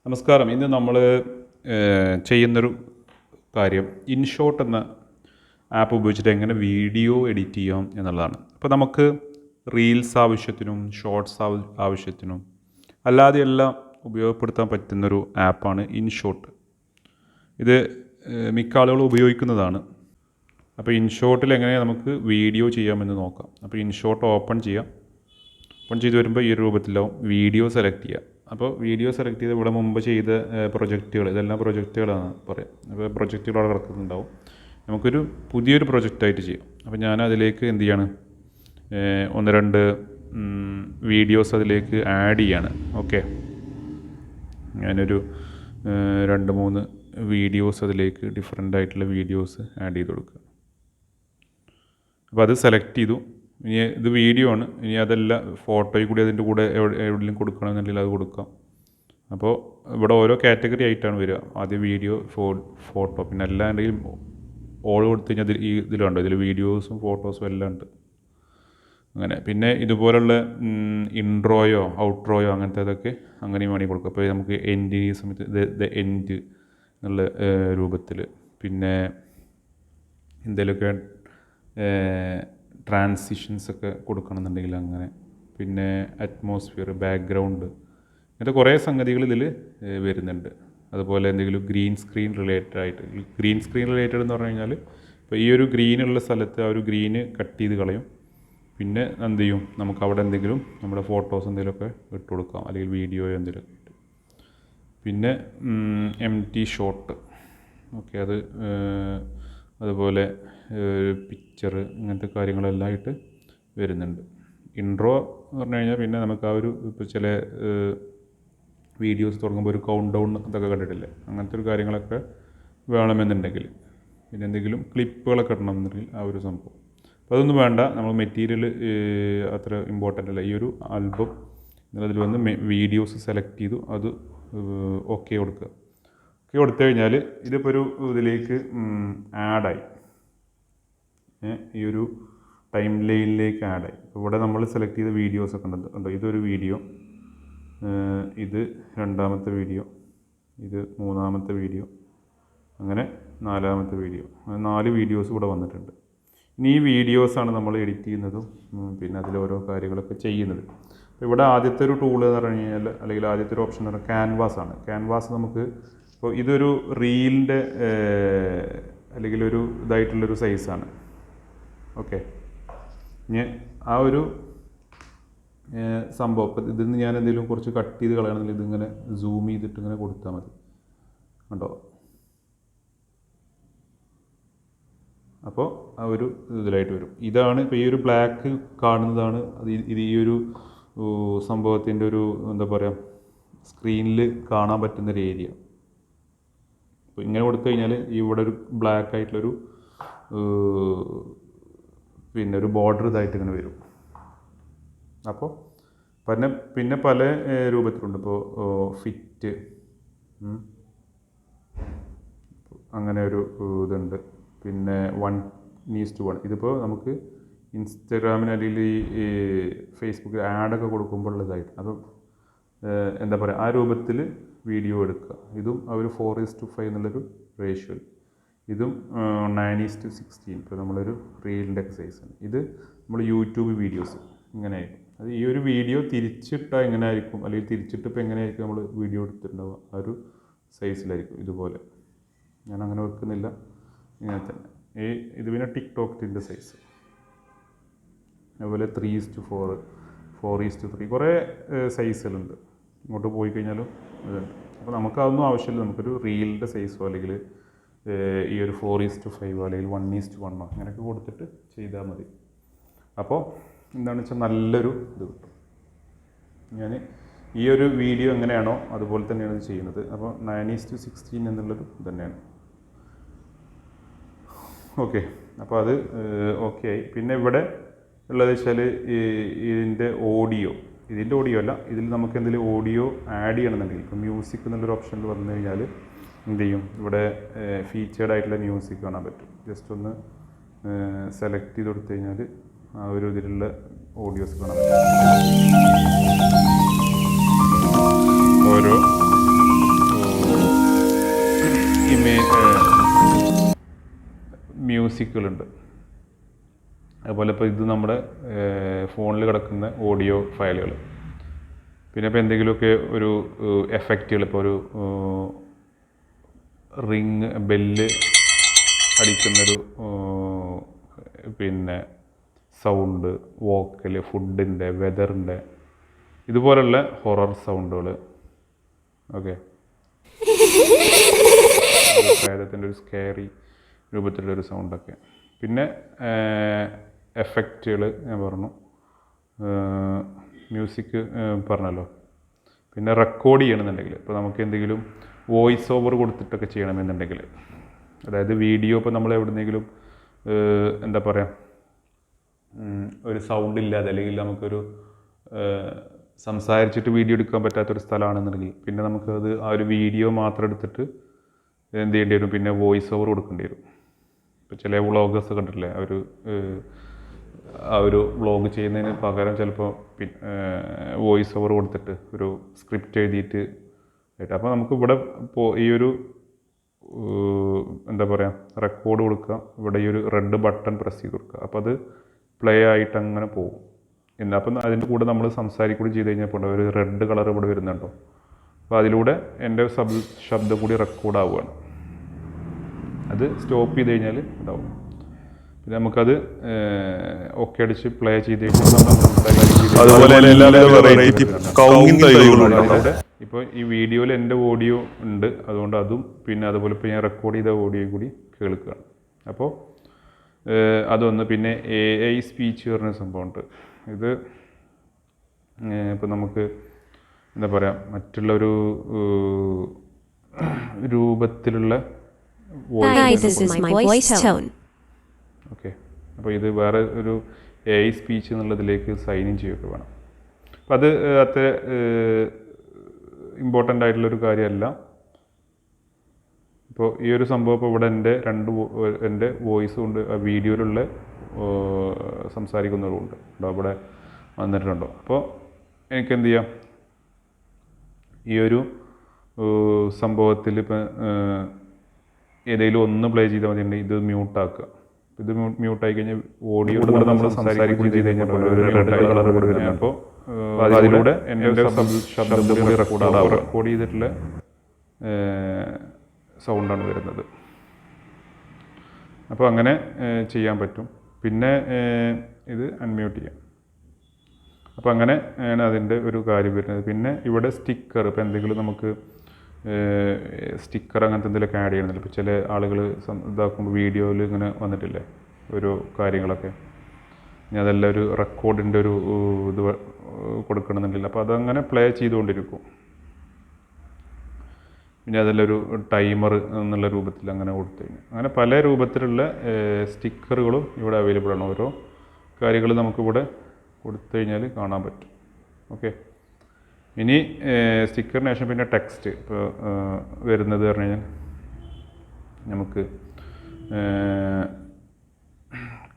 നമസ്കാരം. ഇന്ന് നമ്മൾ ചെയ്യുന്നൊരു കാര്യം ഇൻഷോട്ട് എന്ന ആപ്പ് ഉപയോഗിച്ചിട്ട് എങ്ങനെ വീഡിയോ എഡിറ്റ് ചെയ്യാം എന്നുള്ളതാണ്. അപ്പോൾ നമുക്ക് റീൽസ് ആവശ്യത്തിനും ഷോർട്സ് ആവശ്യത്തിനും അല്ലാതെ എല്ലാം ഉപയോഗപ്പെടുത്താൻ പറ്റുന്നൊരു ആപ്പാണ് ഇൻഷോട്ട്. ഇത് മിക്ക ആളുകളും ഉപയോഗിക്കുന്നതാണ്. അപ്പോൾ ഇൻഷോട്ടിൽ എങ്ങനെ നമുക്ക് വീഡിയോ ചെയ്യാമെന്ന് നോക്കാം. അപ്പോൾ ഇൻഷോട്ട് ഓപ്പൺ ചെയ്യാം. ഓപ്പൺ ചെയ്ത് വരുമ്പോൾ ഈ ഒരു രൂപത്തിലാവും. വീഡിയോ സെലക്ട് ചെയ്യുക. അപ്പോൾ വീഡിയോ സെലക്ട് ചെയ്ത് ഇവിടെ മുമ്പ് ചെയ്ത പ്രൊജക്റ്റുകൾ, ഇതെല്ലാം പ്രൊജക്റ്റുകളാണ് പറയാം. അപ്പോൾ പ്രൊജക്റ്റുകൾ അവിടെ കിടക്കുന്നുണ്ടാവും. നമുക്കൊരു പുതിയൊരു പ്രൊജക്റ്റായിട്ട് ചെയ്യാം. അപ്പോൾ ഞാൻ അതിലേക്ക് എന്ത് ചെയ്യാണ്, ഒന്ന് രണ്ട് വീഡിയോസ് അതിലേക്ക് ആഡ് ചെയ്യാണ്. ഓക്കെ, ഞാനൊരു 2-3 വീഡിയോസ് അതിലേക്ക് ഡിഫറെൻ്റ് ആയിട്ടുള്ള വീഡിയോസ് ആഡ് ചെയ്ത് കൊടുക്കുക. അപ്പോൾ അത് സെലക്ട് ചെയ്തു. ഇനി ഇത് വീഡിയോ ആണ്. ഇനി അതല്ല ഫോട്ടോയിൽ കൂടി അതിൻ്റെ കൂടെ എവിടെയെങ്കിലും കൊടുക്കണമെന്നുണ്ടെങ്കിൽ അത് കൊടുക്കാം. അപ്പോൾ ഇവിടെ ഓരോ കാറ്റഗറി ആയിട്ടാണ് വരിക. ആദ്യം വീഡിയോ, ഫോട്ടോ, പിന്നെ അല്ലാണ്ടെങ്കിലും ഓൾ കൊടുത്തു കഴിഞ്ഞാൽ ഇതിലുണ്ട്. ഇതിൽ വീഡിയോസും ഫോട്ടോസും എല്ലാം ഉണ്ട്. അങ്ങനെ പിന്നെ ഇതുപോലുള്ള ഇൻട്രോയോ ഔട്ട്രോയോ അങ്ങനത്തേതൊക്കെ അങ്ങനെയും വേണമെങ്കിൽ കൊടുക്കും. അപ്പോൾ നമുക്ക് എൻഡ് ഈ സമയത്ത് ദ എൻഡ് എന്നുള്ള രൂപത്തിൽ, പിന്നെ എന്തെങ്കിലുമൊക്കെ ട്രാൻസിഷൻസൊക്കെ കൊടുക്കണമെന്നുണ്ടെങ്കിൽ അങ്ങനെ, പിന്നെ അറ്റ്മോസ്ഫിയർ, ബാക്ക്ഗ്രൗണ്ട്, ഇങ്ങനത്തെ കുറേ സംഗതികൾ ഇതിൽ വരുന്നുണ്ട്. അതുപോലെ എന്തെങ്കിലും ഗ്രീൻ സ്ക്രീൻ റിലേറ്റഡ് ആയിട്ട്, ഗ്രീൻ സ്ക്രീൻ റിലേറ്റഡ് എന്ന് പറഞ്ഞു കഴിഞ്ഞാൽ ഇപ്പോൾ ഈ ഒരു ഗ്രീനുള്ള സ്ഥലത്ത് ആ ഒരു ഗ്രീന് കട്ട് ചെയ്ത് കളയും. പിന്നെ എന്ത് ചെയ്യും, നമുക്ക് അവിടെ എന്തെങ്കിലും നമ്മുടെ ഫോട്ടോസ് എന്തെങ്കിലുമൊക്കെ ഇട്ട് കൊടുക്കാം, അല്ലെങ്കിൽ വീഡിയോയോ എന്തെങ്കിലുമൊക്കെ ഇട്ട്. പിന്നെ എംപ്റ്റി ഷോട്ട്, ഓക്കെ, അതുപോലെ പിക്ചർ, ഇങ്ങനത്തെ കാര്യങ്ങളെല്ലാം ആയിട്ട് വരുന്നുണ്ട്. ഇൻട്രോ എന്ന് പറഞ്ഞു കഴിഞ്ഞാൽ പിന്നെ നമുക്ക് ആ ഒരു ഇപ്പോൾ ചില വീഡിയോസ് തുടങ്ങുമ്പോൾ ഒരു കൗണ്ട് ഡൗൺ ഇതൊക്കെ കണ്ടിട്ടില്ലേ, അങ്ങനത്തെ ഒരു കാര്യങ്ങളൊക്കെ വേണമെന്നുണ്ടെങ്കിൽ, പിന്നെ എന്തെങ്കിലും ക്ലിപ്പുകളൊക്കെ ഇടണമെന്നുണ്ടെങ്കിൽ ആ ഒരു സംഭവം. അപ്പോൾ അതൊന്നും വേണ്ട, നമ്മൾ മെറ്റീരിയൽ അത്ര ഇമ്പോർട്ടൻ്റ് അല്ല. ഈ ഒരു ആൽബം എന്നതിൽ വന്ന് വീഡിയോസ് സെലക്ട് ചെയ്തു, അത് ഓക്കെ കൊടുക്കുക. ഓക്കെ കൊടുത്തു കഴിഞ്ഞാൽ ഇതിപ്പോൾ ഒരു ഇതിലേക്ക് ആഡായി, ഈ ഒരു ടൈം ലൈനിലേക്ക് ആഡായി. ഇപ്പോൾ ഇവിടെ നമ്മൾ സെലക്ട് ചെയ്ത വീഡിയോസൊക്കെ ഉണ്ടോ, ഇതൊരു വീഡിയോ, ഇത് രണ്ടാമത്തെ വീഡിയോ, ഇത് മൂന്നാമത്തെ വീഡിയോ, അങ്ങനെ നാലാമത്തെ വീഡിയോ, 4 വീഡിയോസ് ഇവിടെ വന്നിട്ടുണ്ട്. ഇനി ഈ വീഡിയോസാണ് നമ്മൾ എഡിറ്റ് ചെയ്യുന്നതും പിന്നെ അതിൽ ഓരോ കാര്യങ്ങളൊക്കെ ചെയ്യുന്നത്. അപ്പോൾ ഇവിടെ ആദ്യത്തെ ഒരു ടൂൾ എന്ന് പറഞ്ഞു കഴിഞ്ഞാൽ, അല്ലെങ്കിൽ ആദ്യത്തെ ഒരു ഓപ്ഷൻ എന്ന് പറഞ്ഞാൽ ക്യാൻവാസ് ആണ്. ക്യാൻവാസ് നമുക്ക് ഇപ്പോൾ ഇതൊരു റീലിൻ്റെ അല്ലെങ്കിൽ ഒരു ഇതായിട്ടുള്ളൊരു സൈസാണ്. ഓക്കെ, ഇനി ആ ഒരു സംഭവം ഇപ്പം ഇതിൽ നിന്ന് ഞാൻ എന്തെങ്കിലും കുറച്ച് കട്ട് ചെയ്ത് കളയണമെങ്കിൽ ഇതിങ്ങനെ സൂം ചെയ്തിട്ട് ഇങ്ങനെ കൊടുത്താൽ മതി. കണ്ടോ, അപ്പോൾ ആ ഒരു ഇതിലായിട്ട് വരും. ഇതാണ് ഇപ്പോൾ ഈ ഒരു ബ്ലാക്ക് കാണുന്നതാണ് ഇത് ഈ ഒരു സംഭവത്തിൻ്റെ ഒരു എന്താ പറയുക, സ്ക്രീനിൽ കാണാൻ പറ്റുന്നൊരു ഏരിയ. അപ്പോൾ ഇങ്ങനെ കൊടുത്തു കഴിഞ്ഞാൽ ഇവിടെ ഒരു ബ്ലാക്ക് ആയിട്ടുള്ളൊരു പിന്നെ ഒരു ബോർഡർ ഇതായിട്ട് ഇങ്ങനെ വരും. അപ്പോൾ പിന്നെ പല രൂപത്തിലുണ്ട്. ഇപ്പോൾ ഫിറ്റ്, അങ്ങനെ ഒരു ഇതുണ്ട്. പിന്നെ 1:1. ഇതിപ്പോൾ നമുക്ക് ഇൻസ്റ്റഗ്രാമിന് അല്ലെങ്കിൽ ഈ ഫേസ്ബുക്കിൽ ആഡൊക്കെ കൊടുക്കുമ്പോൾ ഉള്ളതായിട്ട്, അപ്പം എന്താ പറയുക, ആ രൂപത്തിൽ വീഡിയോ എടുക്കുക. ഇതും ആ ഒരു 4:5 എന്നുള്ളൊരു റേഷ്യോയിൽ, ഇതും 9:16. ഇപ്പോൾ നമ്മളൊരു റീലിൻ്റെ ഒക്കെ സൈസാണ്. ഇത് നമ്മൾ യൂട്യൂബ് വീഡിയോസ് ഇങ്ങനെ ആയിരിക്കും. അത് ഈ ഒരു വീഡിയോ തിരിച്ചിട്ടാൽ എങ്ങനെ ആയിരിക്കും, അല്ലെങ്കിൽ തിരിച്ചിട്ടിപ്പോൾ എങ്ങനെയായിരിക്കും നമ്മൾ വീഡിയോ എടുത്തിട്ടുണ്ടാവുക, ആ ഒരു സൈസിലായിരിക്കും. ഇതുപോലെ ഞാൻ അങ്ങനെ വെക്കുന്നില്ല, ഇങ്ങനെ തന്നെ. ഇത് പിന്നെ ടിക്ടോക്കിൻ്റെ സൈസ്, അതുപോലെ 3:4, 4:3, കുറേ സൈസുകളുണ്ട്. ഇങ്ങോട്ട് പോയി കഴിഞ്ഞാലും ഇതുണ്ട്. അപ്പോൾ നമുക്കതൊന്നും ആവശ്യമില്ല. നമുക്കൊരു റീലിൻ്റെ സൈസോ അല്ലെങ്കിൽ ഈ ഒരു 4:5 അല്ലെങ്കിൽ 1:1 അങ്ങനെയൊക്കെ കൊടുത്തിട്ട് ചെയ്താൽ മതി. അപ്പോൾ എന്താണെന്ന് വെച്ചാൽ നല്ലൊരു ഇത് കിട്ടും. ഞാൻ ഈ ഒരു വീഡിയോ എങ്ങനെയാണോ അതുപോലെ തന്നെയാണ് ഇത് ചെയ്യുന്നത്. അപ്പോൾ 9:16 എന്നുള്ളൊരു ഇത് തന്നെയാണ്. ഓക്കെ, അപ്പോൾ അത് ഓക്കെ ആയി. പിന്നെ ഇവിടെ ഉള്ളത് വെച്ചാൽ ഇതിൻ്റെ ഓഡിയോ അല്ല, ഇതിൽ നമുക്ക് എന്തെങ്കിലും ഓഡിയോ ആഡ് ചെയ്യണമെന്നുണ്ടെങ്കിൽ, ഇപ്പോൾ മ്യൂസിക് എന്നുള്ളൊരു ഓപ്ഷനിൽ വന്നു കഴിഞ്ഞാൽ എന്ത് ചെയ്യും, ഇവിടെ ഫീച്ചേർഡ് ആയിട്ടുള്ള മ്യൂസിക് കാണാൻ പറ്റും. ജസ്റ്റ് ഒന്ന് സെലക്ട് ചെയ്ത് കൊടുത്തു കഴിഞ്ഞാൽ ആ ഒരു ഇതിലുള്ള ഓഡിയോസ് കാണാൻ പറ്റും. ഓരോ മ്യൂസിക്കുകളുണ്ട്. അതുപോലെ ഇപ്പോൾ ഇത് നമ്മുടെ ഫോണിൽ കിടക്കുന്ന ഓഡിയോ ഫയലുകൾ. പിന്നെ ഇപ്പോൾ എന്തെങ്കിലുമൊക്കെ ഒരു എഫക്റ്റുകൾ, ഇപ്പോൾ ഒരു റിങ് ബെല്ല് അടിക്കുന്നൊരു പിന്നെ സൗണ്ട്, വോക്കൽ, ഫുഡിൻ്റെ, വെതറിൻ്റെ, ഇതുപോലുള്ള ഹൊറർ സൗണ്ടുകൾ. ഓക്കെ, പ്രേതത്തിൻ്റെ ഒരു സ്കെയറി രൂപത്തിലുള്ളൊരു സൗണ്ടൊക്കെ. പിന്നെ എഫക്റ്റുകൾ ഞാൻ പറഞ്ഞു, മ്യൂസിക് പറഞ്ഞല്ലോ. പിന്നെ റെക്കോർഡ് ചെയ്യണമെന്നുണ്ടെങ്കിൽ, ഇപ്പോൾ നമുക്ക് എന്തെങ്കിലും വോയിസ് ഓവർ കൊടുത്തിട്ടൊക്കെ ചെയ്യണമെന്നുണ്ടെങ്കിൽ, അതായത് വീഡിയോ ഇപ്പോൾ നമ്മൾ എവിടെന്നെങ്കിലും എന്താ പറയുക, ഒരു സൗണ്ട് ഇല്ലാതെ, അല്ലെങ്കിൽ നമുക്കൊരു സംസാരിച്ചിട്ട് വീഡിയോ എടുക്കാൻ പറ്റാത്തൊരു സ്ഥലമാണെന്നുണ്ടെങ്കിൽ, പിന്നെ നമുക്കത് ആ ഒരു വീഡിയോ മാത്രം എടുത്തിട്ട് എന്ത് ചെയ്യേണ്ടി വരും, പിന്നെ വോയിസ് ഓവർ കൊടുക്കേണ്ടി വരും. ഇപ്പോൾ ചില വ്ളോഗേഴ്സ് കണ്ടിട്ടില്ലേ, ആ ഒരു വ്ളോഗ് ചെയ്യുന്നതിന് പകരം ചിലപ്പോൾ വോയിസ് ഓവർ കൊടുത്തിട്ട് ഒരു സ്ക്രിപ്റ്റ് എഴുതിയിട്ട് ആയിട്ട്. അപ്പോൾ നമുക്ക് ഇവിടെ ഈ ഒരു എന്താ പറയുക, റെക്കോർഡ് കൊടുക്കുക, ഇവിടെ ഈ ഒരു റെഡ് ബട്ടൺ പ്രസ് ചെയ്ത് കൊടുക്കുക. അപ്പോൾ അത് പ്ലേ ആയിട്ട് അങ്ങനെ പോകും. അപ്പം അതിൻ്റെ കൂടെ നമ്മൾ സംസാരിക്കുകയും ചെയ്ത് കഴിഞ്ഞപ്പോൾ ഒരു റെഡ് കളർ ഇവിടെ വരുന്നുണ്ടോ. അപ്പോൾ അതിലൂടെ എൻ്റെ ശബ്ദം കൂടി റെക്കോർഡ് ആവുകയാണ്. അത് സ്റ്റോപ്പ് ചെയ്ത് കഴിഞ്ഞാൽ ഉണ്ടാവും. പിന്നെ നമുക്കത് ഓക്കെ അടിച്ച് പ്ലേ ചെയ്ത് കഴിഞ്ഞാൽ ഇപ്പോൾ ഈ വീഡിയോയിൽ എൻ്റെ ഓഡിയോ ഉണ്ട്, അതുകൊണ്ട് അതും പിന്നെ അതുപോലെ ഇപ്പോൾ ഞാൻ റെക്കോർഡ് ചെയ്ത ഓഡിയോയും കൂടി കേൾക്കുകയാണ്. അപ്പോൾ അതൊന്ന്. പിന്നെ AI സ്പീച്ച് പറഞ്ഞ സംഭവമുണ്ട്. ഇത് ഇപ്പോൾ നമുക്ക് എന്താ പറയുക, മറ്റുള്ളൊരു രൂപത്തിലുള്ള ഓക്കെ. അപ്പോൾ ഇത് വേറെ ഒരു AI സ്പീച്ച് എന്നുള്ളതിലേക്ക് സൈൻ ഇൻ ചെയ്യുകയൊക്കെ വേണം. അപ്പം അത് അത്ര ഇമ്പോർട്ടൻ്റ് ആയിട്ടുള്ളൊരു കാര്യമല്ല. ഇപ്പോൾ ഈ ഒരു സംഭവം ഇപ്പോൾ ഇവിടെ എൻ്റെ വോയിസും ഉണ്ട്, ആ വീഡിയോയിലുള്ള സംസാരിക്കുന്നതുകൊണ്ട് ഉണ്ടോ, അവിടെ വന്നിട്ടുണ്ടോ. അപ്പോൾ എനിക്ക് എന്ത് ചെയ്യാം, ഈ ഒരു സംഭവത്തിൽ ഇപ്പം ഏതെങ്കിലും ഒന്ന് പ്ലേ ചെയ്താൽ മതി. ഇത് മ്യൂട്ടാക്കുക. ഇത് മ്യൂട്ടായി കഴിഞ്ഞാൽ ഓഡിയോ കൂടെ നമ്മൾ സംസാരിക്കുകയും ചെയ്ത് കഴിഞ്ഞാൽ അപ്പോൾ അതിലൂടെ എൻ്റെ ശബ്ദം കൂടി റെക്കോർഡ് ചെയ്തിട്ടുള്ള സൗണ്ടാണ് വരുന്നത്. അപ്പോൾ അങ്ങനെ ചെയ്യാൻ പറ്റും. പിന്നെ ഇത് അൺമ്യൂട്ട് ചെയ്യാം. അപ്പോൾ അങ്ങനെ ആണ് അതിൻ്റെ ഒരു കാര്യം വരുന്നത്. പിന്നെ ഇവിടെ സ്റ്റിക്കർ, ഇപ്പോൾ എന്തെങ്കിലും നമുക്ക് സ്റ്റിക്കർ അങ്ങനത്തെ എന്തെങ്കിലുമൊക്കെ ആഡ് ചെയ്യണമെന്നില്ല. ഇപ്പോൾ ചില ആളുകൾ ഇതാക്കുമ്പോൾ വീഡിയോയിൽ ഇങ്ങനെ വന്നിട്ടില്ലേ ഒരു കാര്യങ്ങളൊക്കെ, ഇനി അതെല്ലാം ഒരു റെക്കോർഡിൻ്റെ ഒരു ഇത് കൊടുക്കണമെന്നുണ്ടല്ലോ. അപ്പോൾ അതങ്ങനെ പ്ലേ ചെയ്തുകൊണ്ടിരിക്കും. പിന്നെ അതെല്ലാം ഒരു ടൈമർ എന്നുള്ള രൂപത്തിൽ അങ്ങനെ കൊടുത്തു കഴിഞ്ഞാൽ, അങ്ങനെ പല രൂപത്തിലുള്ള സ്റ്റിക്കറുകളും ഇവിടെ അവൈലബിൾ ആണ്. ഓരോ കാര്യങ്ങൾ നമുക്കിവിടെ കൊടുത്തു കഴിഞ്ഞാൽ കാണാൻ പറ്റും. ഓക്കെ. ഇനി സ്റ്റിക്കറിന് ശേഷം പിന്നെ ടെക്സ്റ്റ് ഇപ്പോൾ വരുന്നത് പറഞ്ഞു കഴിഞ്ഞാൽ നമുക്ക്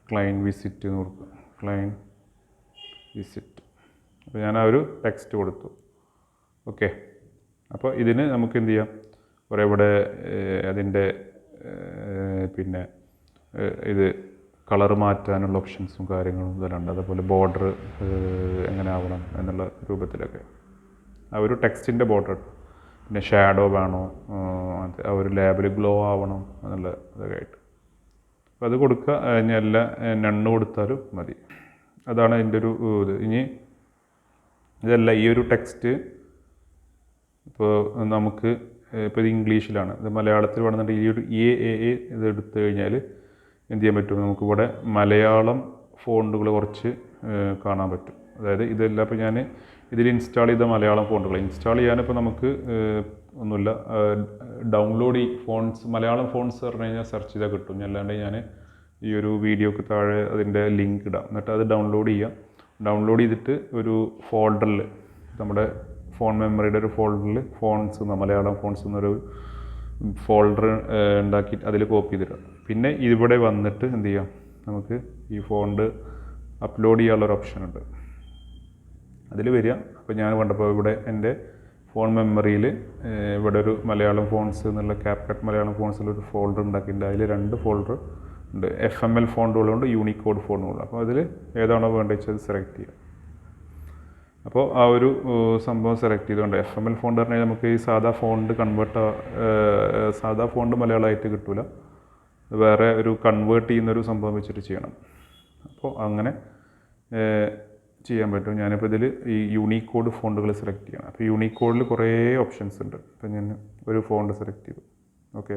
ക്ലയൻറ്റ് വിസിറ്റ് എന്ന് കൊടുക്കുക. Client visit. അപ്പോൾ ഞാൻ ആ ഒരു ടെക്സ്റ്റ് കൊടുത്തു. ഓക്കെ. അപ്പോൾ ഇതിന് നമുക്ക് എന്ത് ചെയ്യാം, കുറേ ഇവിടെ അതിൻ്റെ പിന്നെ ഇത് കളർ മാറ്റാനുള്ള ഓപ്ഷൻസും കാര്യങ്ങളും ഇതെല്ലാം ഉണ്ട്. അതുപോലെ ബോർഡർ എങ്ങനെ ആവണം എന്നുള്ള രൂപത്തിലൊക്കെ ആ ഒരു ടെക്സ്റ്റിൻ്റെ ബോർഡർ. പിന്നെ ഷാഡോ വേണോ, ആ ഒരു ലേബൽ ഗ്ലോ ആവണം എന്നുള്ള ഇതൊക്കെ ആയിട്ട്. അപ്പോൾ അത് കൊടുക്കുക. ഇനി എല്ലാം നണ്ണ് കൊടുത്താലും മതി. അതാണ് അതിൻ്റെ ഒരു ഇത്. ഇനി ഇതല്ല, ഈ ഒരു ടെക്സ്റ്റ് ഇപ്പോൾ നമുക്ക് ഇപ്പോൾ ഇത് ഇംഗ്ലീഷിലാണ്, ഇത് മലയാളത്തിൽ വേണമെന്നുണ്ടെങ്കിൽ ഈ ഒരു ഇത് എടുത്തു കഴിഞ്ഞാൽ എന്ത് ചെയ്യാൻ പറ്റും, നമുക്കിവിടെ മലയാളം ഫോണ്ടുകൾ കുറച്ച് കാണാൻ പറ്റും. അതായത് ഇതെല്ലാം ഇപ്പോൾ ഞാൻ ഇതിൽ ഇൻസ്റ്റാൾ ചെയ്ത മലയാളം ഫോണ്ടുകൾ ഇൻസ്റ്റാൾ ചെയ്യാനിപ്പോൾ നമുക്ക് ഒന്നുമില്ല, ഡൗൺലോഡ് ഫോൺസ് മലയാളം ഫോൺസ് പറഞ്ഞു കഴിഞ്ഞാൽ സെർച്ച് ചെയ്താൽ കിട്ടും. അല്ലാണ്ട് ഞാൻ ഈ ഒരു വീഡിയോക്ക് താഴെ അതിൻ്റെ ലിങ്ക് ഇടാം, എന്നിട്ട് അത് ഡൗൺലോഡ് ചെയ്യാം. ഡൗൺലോഡ് ചെയ്തിട്ട് ഒരു ഫോൾഡറിൽ, നമ്മുടെ ഫോൺ മെമ്മറിയുടെ ഒരു ഫോൾഡറിൽ ഫോൺസ് മലയാളം ഫോൺസ് എന്നൊരു ഫോൾഡർ ഉണ്ടാക്കി അതിൽ കോപ്പി ചെയ്തിടാം. പിന്നെ ഇവിടെ വന്നിട്ട് എന്ത് ചെയ്യാം, നമുക്ക് ഈ ഫോണ്ട് അപ്ലോഡ് ചെയ്യാനുള്ളൊരു ഓപ്ഷൻ ഉണ്ട്, അതിൽ വരിക. അപ്പോൾ ഞാൻ കണ്ടപ്പോൾ ഇവിടെ എൻ്റെ ഫോൺ മെമ്മറിയിൽ ഇവിടെ ഒരു മലയാളം ഫോൺസ് എന്നുള്ള ക്യാപ്കട്ട് മലയാളം ഫോൺസിലൊരു ഫോൾഡർ ഉണ്ടാക്കിയിട്ടുണ്ട്. അതിൽ 2 ഫോൾഡർ ഉണ്ട്. FML ഫോണ്ടുകളുണ്ട്, യൂണിക്കോഡ് ഫോണ്ടുകളുണ്ട്. അപ്പോൾ അതിൽ ഏതാണോ വേണ്ടത് വെച്ചാൽ അത് സെലക്ട് ചെയ്യാം. അപ്പോൾ ആ ഒരു സംഭവം സെലക്ട് ചെയ്തുകൊണ്ട് FML ഫോണ്ട് പറഞ്ഞാൽ നമുക്ക് ഈ സാധാ ഫോണ്ട് സാധാ ഫോണ്ട് മലയാളമായിട്ട് കിട്ടില്ല, വേറെ ഒരു കൺവേർട്ട് ചെയ്യുന്നൊരു സംഭവം വെച്ചിട്ട് ചെയ്യണം. അപ്പോൾ അങ്ങനെ ചെയ്യാൻ പറ്റും. ഞാനിപ്പോൾ ഇതിൽ ഈ യൂണിക്കോഡ് ഫോണ്ടുകൾ സെലക്ട് ചെയ്യണം. അപ്പോൾ യൂണിക്കോഡിൽ കുറേ ഓപ്ഷൻസ് ഉണ്ട്. അപ്പോൾ ഞാൻ ഒരു ഫോണ്ട് സെലക്ട് ചെയ്തു. ഓക്കെ,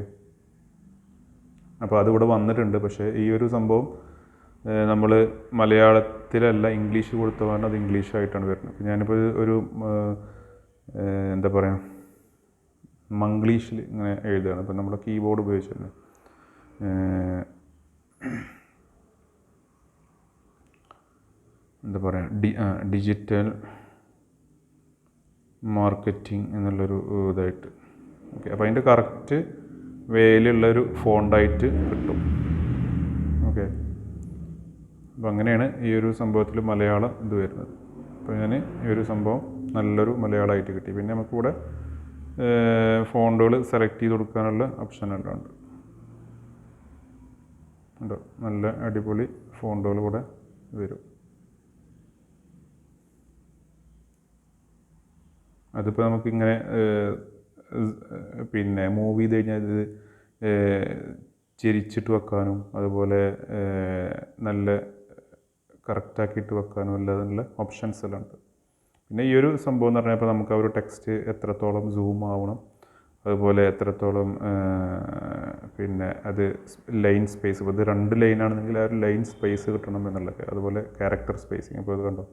അപ്പോൾ അതിവിടെ വന്നിട്ടുണ്ട്. പക്ഷേ ഈ ഒരു സംഭവം നമ്മൾ മലയാളത്തിലല്ല ഇംഗ്ലീഷ് കൊടുത്തതാണ്, അത് ഇംഗ്ലീഷായിട്ടാണ് വരുന്നത്. അപ്പോൾ ഞാനിപ്പോൾ ഒരു എന്താ പറയുക, മംഗ്ലീഷിൽ ഇങ്ങനെ എഴുതുകയാണ്. അപ്പോൾ നമ്മുടെ കീബോർഡ് ഉപയോഗിച്ചല്ലേ എന്താ പറയുക, ഡിജിറ്റൽ മാർക്കറ്റിംഗ് എന്നുള്ളൊരു ഇതായിട്ട്. ഓക്കെ, അപ്പോൾ അതിൻ്റെ കറക്റ്റ് വേയിലുള്ളൊരു ഫോണ്ടായിട്ട് കിട്ടും. ഓക്കെ, അപ്പോൾ അങ്ങനെയാണ് ഈ ഒരു സംഭവത്തിൽ മലയാളം ഇത് വരുന്നത്. അപ്പോൾ ഞാൻ ഈ ഒരു സംഭവം നല്ലൊരു മലയാളമായിട്ട് കിട്ടി. പിന്നെ നമുക്കിവിടെ ഫോണ്ടുകൾ സെലക്ട് ചെയ്ത് കൊടുക്കാനുള്ള ഓപ്ഷൻ എല്ലാം ഉണ്ട്. ഉണ്ടോ, നല്ല അടിപൊളി ഫോണ്ടുകൾ കൂടെ വരും. അതിപ്പോൾ നമുക്കിങ്ങനെ പിന്നെ മൂവ് ചെയ്ത് കഴിഞ്ഞാൽ ഇത് ചിരിച്ചിട്ട് വെക്കാനും അതുപോലെ നല്ല കറക്റ്റാക്കിയിട്ട് വെക്കാനും അല്ലാതെ ഓപ്ഷൻസ് എല്ലാം ഉണ്ട്. പിന്നെ ഈ ഒരു സംഭവം എന്ന് പറഞ്ഞാൽ ഇപ്പോൾ നമുക്ക് ആ ഒരു ടെക്സ്റ്റ് എത്രത്തോളം സൂം ആവണം, അതുപോലെ എത്രത്തോളം പിന്നെ അത് ലൈൻ സ്പേസ്, ഇപ്പോൾ ഇത് 2 ലൈനാണെന്നെങ്കിൽ ആ ഒരു ലൈൻ സ്പേസ് കിട്ടണം എന്നുള്ളത്. അതുപോലെ ക്യാരക്ടർ സ്പേസിങ്, ഇപ്പോൾ ഇത് കണ്ടോ,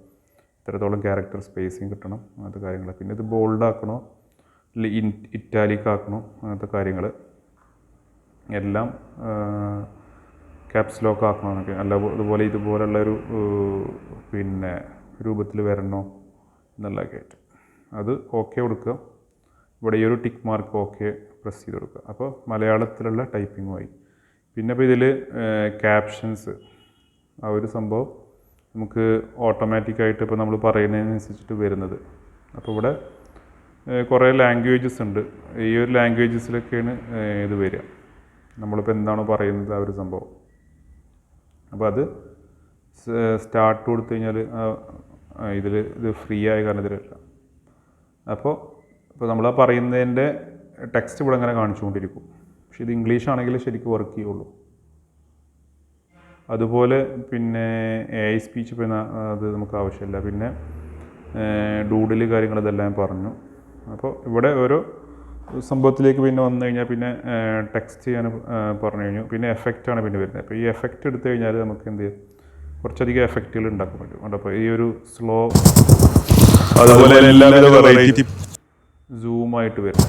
എത്രത്തോളം ക്യാരക്ടർ സ്പേസിങ് കിട്ടണം, അങ്ങനത്തെ കാര്യങ്ങൾ. പിന്നെ ഇത് ബോൾഡ് ആക്കണോ ഇറ്റാലിക് ആക്കണോ, അങ്ങനത്തെ കാര്യങ്ങൾ എല്ലാം ക്യാപ്സ് ലോക്ക് ആക്കണോ എന്നൊക്കെ. അല്ല അതുപോലെ ഇതുപോലുള്ളൊരു പിന്നെ രൂപത്തിൽ വരണോ എന്നുള്ളതൊക്കെ ആയിട്ട് അത് ഓക്കെ കൊടുക്കുക. ഇവിടെ ഈ ഒരു ടിക്ക് മാർക്ക് ഓക്കെ പ്രസ് ചെയ്ത് കൊടുക്കുക. അപ്പോൾ മലയാളത്തിലുള്ള ടൈപ്പിങ്ങുമായി. പിന്നെ ഇപ്പോൾ ഇതിൽ ക്യാപ്ഷൻസ്, ആ ഒരു സംഭവം നമുക്ക് ഓട്ടോമാറ്റിക്കായിട്ട് ഇപ്പോൾ നമ്മൾ പറയുന്നതിനനുസരിച്ചിട്ട് വരുന്നത്. അപ്പോൾ ഇവിടെ കുറേ ലാംഗ്വേജസ് ഉണ്ട്. ഈ ഒരു ലാംഗ്വേജസിലൊക്കെയാണ് ഇത് വരിക, നമ്മളിപ്പോൾ എന്താണോ പറയുന്നത് ആ ഒരു സംഭവം. അപ്പോൾ അത് സ്റ്റാർട്ട് കൊടുത്തു കഴിഞ്ഞാൽ ഇതിൽ ഇത് ഫ്രീ ആയ കാരണത്തിലല്ല. അപ്പോൾ നമ്മൾ ആ പറയുന്നതിൻ്റെ ടെക്സ്റ്റ് ഇവിടെ അങ്ങനെ കാണിച്ചുകൊണ്ടിരിക്കും. പക്ഷെ ഇത് ഇംഗ്ലീഷ് ആണെങ്കിൽ ശരിക്കും വർക്ക് ചെയ്യുള്ളൂ. അതുപോലെ പിന്നെ AI സ്പീച്ച് പിന്നെ അത് നമുക്ക് ആവശ്യമില്ല. പിന്നെ ഡൂഡിൽ കാര്യങ്ങൾ ഇതെല്ലാം ഞാൻ പറഞ്ഞു. അപ്പോൾ ഇവിടെ ഓരോ സംഭവത്തിലേക്ക് പിന്നെ വന്നു കഴിഞ്ഞാൽ പിന്നെ ടെക്സ്റ്റ് ചെയ്യാൻ പറഞ്ഞു കഴിഞ്ഞു. പിന്നെ എഫക്റ്റാണ് പിന്നെ വരുന്നത്. അപ്പോൾ ഈ എഫക്റ്റ് എടുത്തു കഴിഞ്ഞാൽ നമുക്ക് എന്ത് ചെയ്യും, കുറച്ചധികം എഫക്റ്റുകൾ ഉണ്ടാക്കാൻ പറ്റും. അപ്പോൾ ഈ ഒരു സ്ലോ, അതുപോലെ എല്ലാവിധ വെറൈറ്റി സൂമായിട്ട് വരും,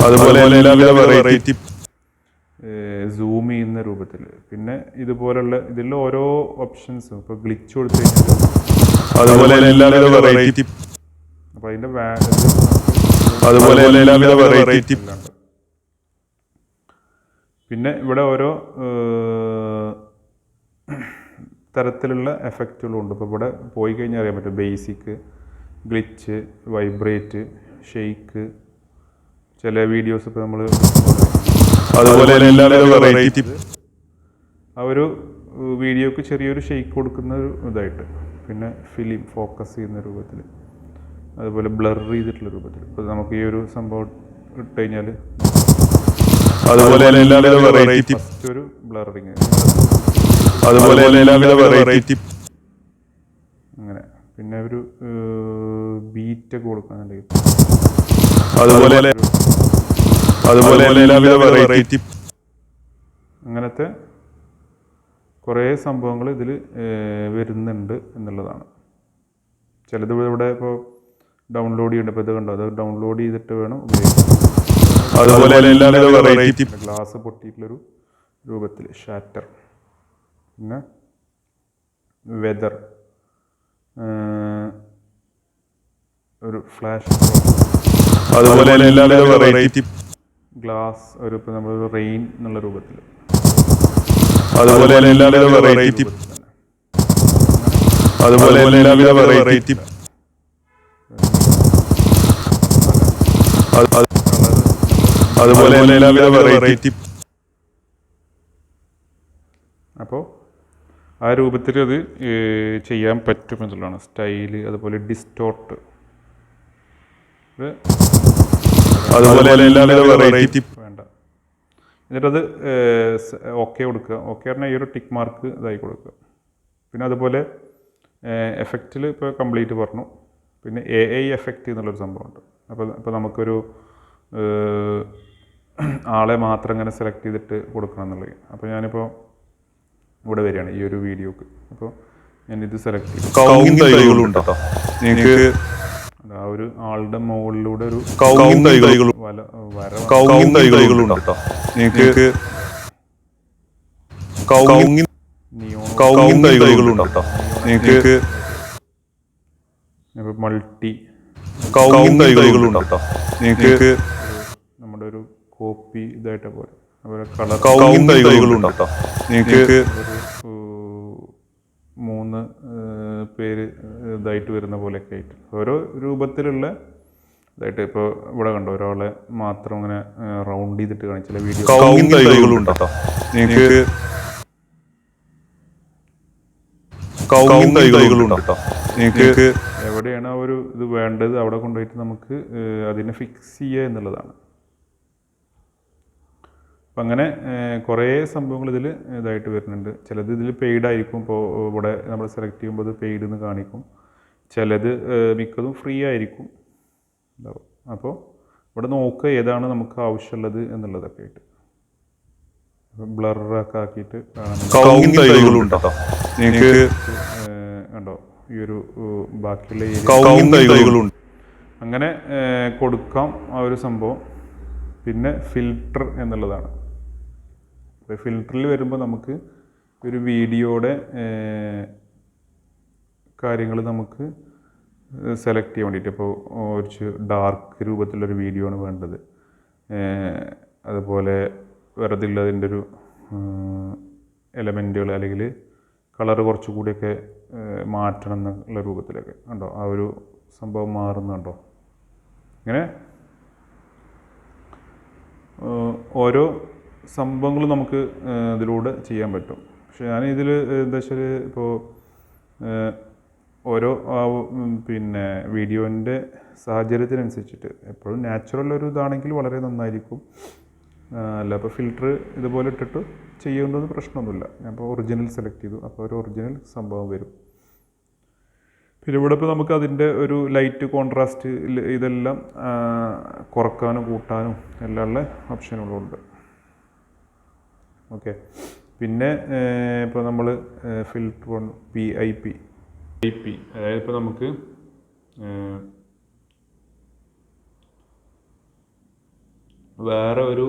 അതുപോലെ എല്ലാവിധ വെറൈറ്റി സൂം ചെയ്യുന്ന രൂപത്തിൽ. പിന്നെ ഇതുപോലുള്ള ഇതിൽ ഓരോ ഓപ്ഷൻസും ഇപ്പോൾ ഗ്ലിച്ച് കൊടുത്തു കഴിഞ്ഞാൽ അതുപോലെ എല്ലാവിധ വെറൈറ്റി, അപ്പോൾ അതിൻ്റെ അതുപോലെ എല്ലാവിധ വെറൈറ്റി. പിന്നെ ഇവിടെ ഓരോ തരത്തിലുള്ള എഫക്റ്റുകളും ഉണ്ട്. ഇപ്പോൾ ഇവിടെ പോയി കഴിഞ്ഞാൽ അറിയാൻ പറ്റും, ബേസിക്, ഗ്ലിച്ച്, വൈബ്രേറ്റ്, ഷെയ്ക്ക്. ചില വീഡിയോസ് ഇപ്പോൾ നമ്മൾ അതുപോലെ എല്ലാവിധ വെറൈറ്റി, ആ ഒരു വീഡിയോക്ക് ചെറിയൊരു ഷെയ്ക്ക് കൊടുക്കുന്ന ഒരു ഇതായിട്ട്. പിന്നെ ഫിലിം ഫോക്കസ് ചെയ്യുന്ന രൂപത്തിൽ, അതുപോലെ ബ്ലർ ചെയ്തിട്ടുള്ള രൂപത്തിൽ. ഇപ്പോൾ നമുക്ക് ഈ ഒരു സംഭവം ഇട്ട് കഴിഞ്ഞാൽ അതുപോലെ എല്ലാവിധ വെറൈറ്റി, ഫസ്റ്റ് ഒരു ബ്ലറിങ്, അതുപോലെ എല്ലാവിധ വെറൈറ്റി അങ്ങനെ. പിന്നെ ഒരു ബീറ്റൊക്കെ കൊടുക്കാനുണ്ടെങ്കിൽ അതുപോലെ എല്ലാവിധ വെറൈറ്റി. അങ്ങനത്തെ കുറേ സംഭവങ്ങൾ ഇതിൽ വരുന്നുണ്ട് എന്നുള്ളതാണ്. ചിലത് ഇവിടെ ഇപ്പോൾ ഡൗൺലോഡ് ചെയ്യേണ്ട, ഇപ്പോൾ ഇത് കണ്ടോ, അത് ഡൗൺലോഡ് ചെയ്തിട്ട് വേണം ഉപയോഗിക്കാൻ. അതുപോലെ എല്ലാവിധ വെറൈറ്റി, ഗ്ലാസ് പൊട്ടിയിട്ടുള്ളൊരു രൂപത്തിൽ ഷാറ്റർ. പിന്നെ വെതർ, ഒരു ഫ്ലാഷ്, അതുപോലെ എല്ലാവിധ വെറൈറ്റി. ഗ്ലാസ് ഒരു ഇപ്പോൾ നമ്മൾ റെയിൻ എന്നുള്ള രൂപത്തിൽ, അതുപോലെ എല്ലാവിധ വെറൈറ്റി. അതുപോലെ എല്ലാവിധ വെറൈറ്റി, അതുപോലെ എല്ലാവിധ വെറൈറ്റി. അപ്പോൾ ആ രൂപത്തിൽ അത് ചെയ്യാൻ പറ്റുമെന്നുള്ളതാണ്. സ്റ്റൈല്, അതുപോലെ ഡിസ്റ്റോർട്ട്, അതുപോലെ എല്ലാവിധ വെറൈറ്റി വേണ്ട. എന്നിട്ടത് ഓക്കെ കൊടുക്കുക. ഓക്കെ പറഞ്ഞാൽ ഈ ഒരു ടിക്ക് മാർക്ക് ഇതായി കൊടുക്കുക. പിന്നെ അതുപോലെ എഫക്റ്റിൽ ഇപ്പോൾ കംപ്ലീറ്റ് പറഞ്ഞു. പിന്നെ AI എഫക്റ്റ് എന്നുള്ളൊരു സംഭവമുണ്ട്. അപ്പോൾ നമുക്കൊരു ആളെ മാത്രം ഇങ്ങനെ സെലക്ട് ചെയ്തിട്ട് കൊടുക്കണം എന്നുള്ളത്. അപ്പോൾ ഞാനിപ്പോൾ ഇവിടെ വരികയാണ് ഈ ഒരു വീഡിയോക്ക്. അപ്പോൾ ഞാനിത് സെലക്ട് ചെയ്യും. നിങ്ങൾക്ക് ആ ഒരു ആളുടെ മുകളിലൂടെ ഒരു മൾട്ടി നമ്മുടെ ഒരു കോപ്പി ഇതായിട്ട് പോലെ അതുപോലെ കളർ 3 പേര് ഇതായിട്ട് വരുന്ന പോലെയൊക്കെ ആയിട്ട് ഓരോ രൂപത്തിലുള്ള ഇതായിട്ട്. ഇപ്പോൾ ഇവിടെ കണ്ടോ ഒരാളെ മാത്രം ഇങ്ങനെ റൗണ്ട് ചെയ്തിട്ട് കാണിച്ചില്ല വീഡിയോ. നിങ്ങൾക്ക് എവിടെയാണ് ആ ഒരു ഇത് വേണ്ടത് അവിടെ കൊണ്ടുപോയിട്ട് നമുക്ക് അതിനെ ഫിക്സ് ചെയ്യുക എന്നുള്ളതാണ്. അപ്പം അങ്ങനെ കുറേ സംഭവങ്ങൾ ഇതിൽ ഇതായിട്ട് വരുന്നുണ്ട്. ചിലത് ഇതിൽ പെയ്ഡ് ആയിരിക്കും. ഇപ്പോൾ ഇവിടെ നമ്മൾ സെലക്ട് ചെയ്യുമ്പോൾ അത് പെയ്ഡ് എന്ന് കാണിക്കും. ചിലത് മിക്കതും ഫ്രീ ആയിരിക്കും ഉണ്ടാവും. അപ്പോൾ ഇവിടെ നോക്കുക ഏതാണ് നമുക്ക് ആവശ്യമുള്ളത് എന്നുള്ളതൊക്കെ ആയിട്ട്. ബ്ലറൊക്കെ ആക്കിയിട്ട് കണ്ടോ ഈ ഒരു ബാക്കിയുള്ള ഏരിയ അങ്ങനെ കൊടുക്കാം ആ ഒരു സംഭവം. പിന്നെ ഫിൽട്ടർ എന്നുള്ളതാണ്. ഫിൽട്ടറിൽ വരുമ്പോൾ നമുക്ക് ഒരു വീഡിയോയുടെ കാര്യങ്ങൾ നമുക്ക് സെലക്ട് ചെയ്യാൻ വേണ്ടിയിട്ട്. ഇപ്പോൾ കുറച്ച് ഡാർക്ക് രൂപത്തിലുള്ളൊരു വീഡിയോ ആണ് വേണ്ടത്. അതുപോലെ വെറുതെ ഉള്ളതിൻ്റെ ഒരു എലമെൻറ്റുകൾ അല്ലെങ്കിൽ കളറ് കുറച്ചുകൂടിയൊക്കെ മാറ്റണം എന്നുള്ള രൂപത്തിലൊക്കെ ഉണ്ടോ ആ ഒരു സംഭവം മാറുന്നുണ്ടോ. ഇങ്ങനെ ഓരോ സംഭവങ്ങൾ നമുക്ക് ഇതിലൂടെ ചെയ്യാൻ പറ്റും. പക്ഷെ ഞാൻ ഇതിൽ എന്താ വെച്ചാൽ ഇപ്പോൾ ഓരോ പിന്നെ വീഡിയോൻ്റെ സാഹചര്യത്തിനനുസരിച്ചിട്ട് എപ്പോഴും നാച്ചുറൽ ഒരു ഇതാണെങ്കിൽ വളരെ നന്നായിരിക്കും. അല്ല ഇപ്പോൾ ഫിൽറ്റർ ഇതുപോലെ ഇട്ടിട്ട് ചെയ്യുന്നത് പ്രശ്നമൊന്നുമില്ല. ഞാൻ ഇപ്പോൾ ഒറിജിനൽ സെലക്ട് ചെയ്തു. അപ്പോൾ ഒരു ഒറിജിനൽ സംഭവം വരും. പിന്നെ ഇവിടെ ഇപ്പോൾ നമുക്ക് അതിൻ്റെ ഒരു ലൈറ്റ് കോൺട്രാസ്റ്റ് ഇതെല്ലാം കുറക്കാനും കൂട്ടാനും എല്ലാം ഉള്ള ഓപ്ഷനുകളുണ്ട്. ഓക്കെ. പിന്നെ ഇപ്പോൾ നമ്മൾ ഫിൽറ്റർ PIP അതായത് ഇപ്പോൾ നമുക്ക് വേറെ ഒരു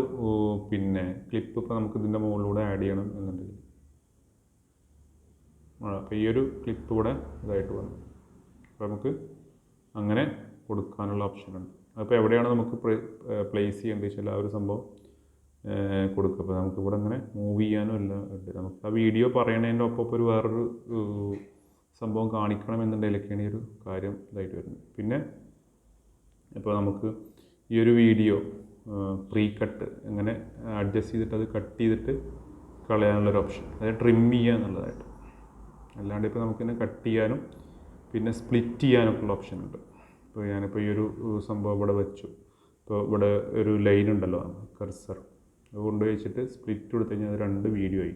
പിന്നെ ക്ലിപ്പ് ഇപ്പോൾ നമുക്ക് ഇതിൻ്റെ മുകളിലൂടെ ആഡ് ചെയ്യണം എന്നുണ്ടെങ്കിൽ അപ്പോൾ ഈ ഒരു ക്ലിപ്പ് ഇവിടെ ഇതായിട്ട് വന്നു. അപ്പോൾ നമുക്ക് അങ്ങനെ കൊടുക്കാനുള്ള ഓപ്ഷനുണ്ട്. അപ്പോൾ എവിടെയാണ് നമുക്ക് പ്ലേസ് ചെയ്യേണ്ടത് വെച്ചാൽ ആ ഒരു സംഭവം കൊടുക്കുക. അപ്പോൾ നമുക്ക് ഇവിടെ അങ്ങനെ മൂവ് ചെയ്യാനും എല്ലാം ഉണ്ട്. നമുക്ക് ആ വീഡിയോ പറയണതിൻ്റെ ഒപ്പം ഒരു വേറൊരു സംഭവം കാണിക്കണം എന്നുണ്ടെങ്കിലൊക്കെയാണ് ഈ ഒരു കാര്യം ഇതായിട്ട് വരുന്നത്. പിന്നെ ഇപ്പോൾ നമുക്ക് ഈ ഒരു വീഡിയോ പ്രീ കട്ട് എങ്ങനെ അഡ്ജസ്റ്റ് ചെയ്തിട്ട് അത് കട്ട് ചെയ്തിട്ട് കളയാനുള്ളൊരു ഓപ്ഷൻ, അതായത് ട്രിം ചെയ്യുക എന്നുള്ളതായിട്ട്. അല്ലാണ്ട് ഇപ്പോൾ നമുക്കിങ്ങനെ കട്ട് ചെയ്യാനും പിന്നെ സ്പ്ലിറ്റ് ചെയ്യാനൊക്കെ ഉള്ള ഓപ്ഷൻ ഉണ്ട്. ഇപ്പോൾ ഞാനിപ്പോൾ ഈ ഒരു സംഭവം ഇവിടെ വെച്ചു. ഇപ്പോൾ ഇവിടെ ഒരു ലൈൻ ഉണ്ടല്ലോ കർസർ, അത് കൊണ്ടുപോയി വെച്ചിട്ട് സ്പ്ലിറ്റ് കൊടുത്തു കഴിഞ്ഞാൽ അത് 2 വീഡിയോ ആയി.